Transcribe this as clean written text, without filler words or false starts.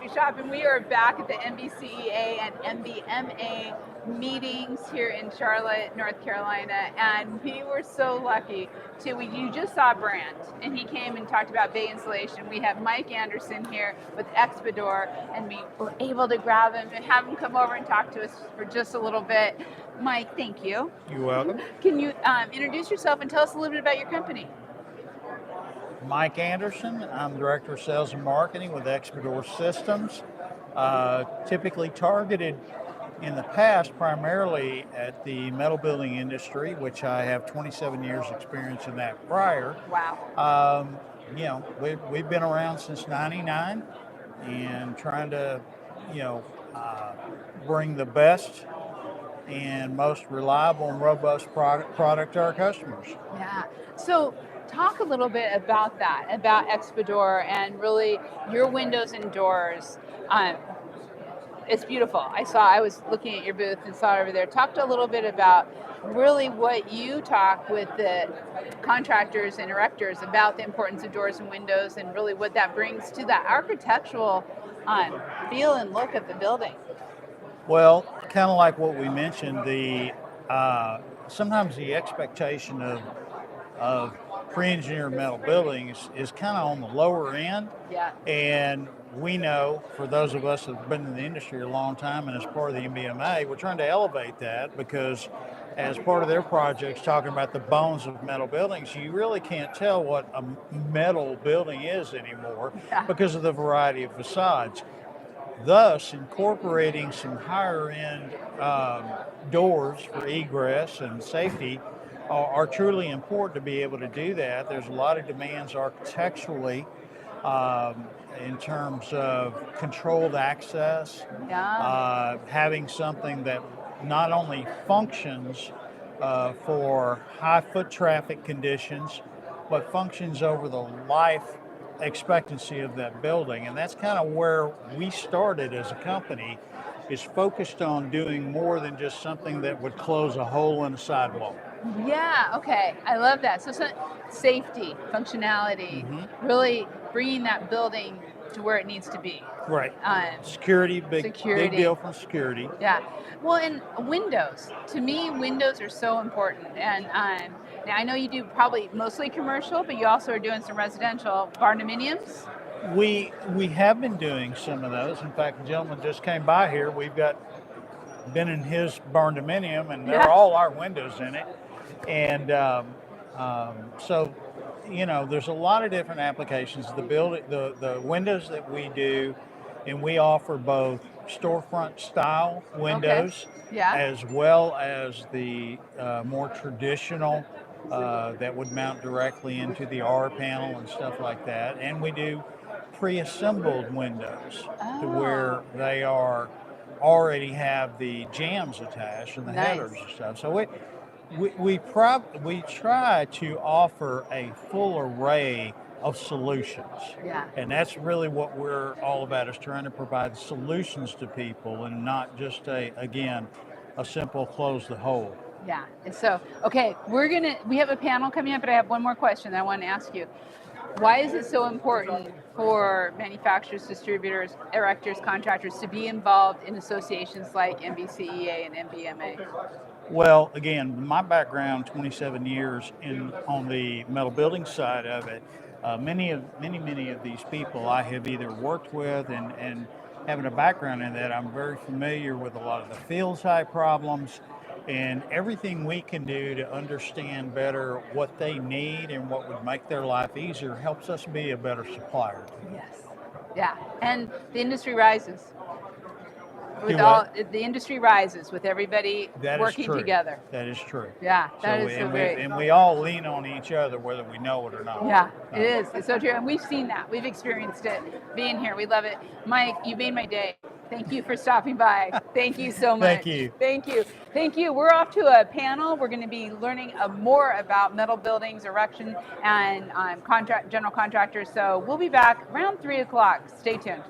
Coffee Shop, and we are back at the MBCEA and MBMA meetings here in Charlotte, North Carolina, and we were so lucky you just saw Brant, and he came and talked about bay insulation. We have Mike Anderson here with Expi-door, and we were able to grab him and have him come over and talk to us for just a little bit. Mike, thank you. You're welcome. Can you introduce yourself and tell us a little bit about your company? Mike Anderson. I'm Director of Sales and Marketing with Expi-door Systems. Typically targeted in the past primarily at the metal building industry, which I have 27 years experience in that prior. Wow. We've been around since '99 and trying to, bring the best and most reliable and robust product to our customers. Yeah. So talk a little bit about that, about Expi-door and really your windows and doors. It's beautiful. I was looking at your booth and saw it over there. Talked a little bit about really what you talk with the contractors and erectors about the importance of doors and windows and really what that brings to that architectural feel and look of the building. Well, kind of like what we mentioned, sometimes the expectation of pre-engineered metal buildings is kind of on the lower end. Yeah. And we know, for those of us that have been in the industry a long time and as part of the MBMA, we're trying to elevate that because as part of their projects, talking about the bones of metal buildings, you really can't tell what a metal building is anymore because of the variety of facades. Thus, incorporating some higher end doors for egress and safety are truly important to be able to do that. There's a lot of demands architecturally in terms of controlled access, having something that not only functions for high foot traffic conditions, but functions over the life expectancy of that building. And that's kind of where we started as a company, is focused on doing more than just something that would close a hole in a sidewalk. Yeah, okay, I love that. So safety, functionality, really bringing that building to where it needs to be. Right. Security, big deal from security. Yeah. Well, and windows. To me, windows are so important. And now I know you do probably mostly commercial, but you also are doing some residential barndominiums. We have been doing some of those. In fact, the gentleman just came by here. We've been in his barndominium, and there are all our windows in it. And so, there's a lot of different applications. The windows that we do, and we offer both storefront style windows, as well as the more traditional that would mount directly into the R panel and stuff like that. And we do pre-assembled windows to where they already have the jambs attached and the headers and stuff. So we try to offer a full array of solutions. Yeah. And that's really what we're all about, is trying to provide solutions to people and not just a simple close the hole. Yeah. And so, okay, we have a panel coming up, but I have one more question that I want to ask you. Why is it so important for manufacturers, distributors, erectors, contractors to be involved in associations like MBCEA and MBMA? Well, again, my background, 27 years on the metal building side of it, many of these people I have either worked with and having a background in that, I'm very familiar with a lot of the field type problems. And everything we can do to understand better what they need and what would make their life easier helps us be a better supplier. Yes. Yeah. And the industry rises. The industry rises with everybody working together. That is true. Yeah, that is so great. And we all lean on each other, whether we know it or not. Yeah, it is. It's so true. And we've seen that. We've experienced it being here. We love it. Mike, you made my day. Thank you for stopping by. Thank you so much. Thank you. Thank you. Thank you. We're off to a panel. We're going to be learning more about metal buildings, erection, and general contractors. So we'll be back around 3 o'clock. Stay tuned.